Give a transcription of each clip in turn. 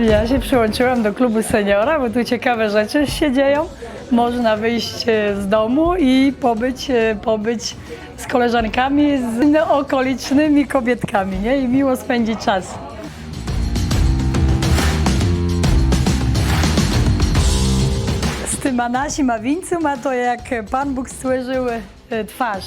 Ja się przyłączyłam do klubu seniora, bo tu ciekawe rzeczy się dzieją. Można wyjść z domu i pobyć z koleżankami, z okolicznymi kobietkami, nie? I miło spędzić czas. Z tym Anasim a Vincu ma to, jak Pan Bóg stworzył twarz.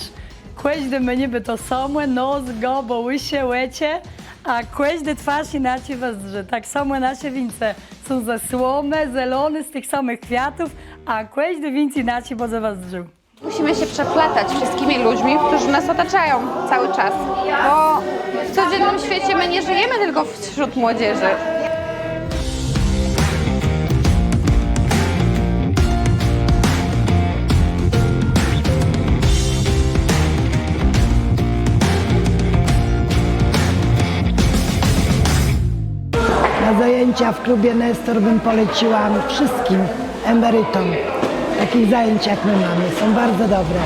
Każdy my niby to samo, nos, gobo, łysie, łecie, a każdy twarz inaczej wzdrze. Tak samo nasze wince są ze słomy, zielone, z tych samych kwiatów, a każdy winc inaczej wzdrzył. Musimy się przeplatać wszystkimi ludźmi, którzy nas otaczają cały czas, bo w codziennym świecie my nie żyjemy tylko wśród młodzieży. Na zajęcia w klubie Nestor bym poleciła wszystkim emerytom. Takich zajęć jak my mamy, są bardzo dobre.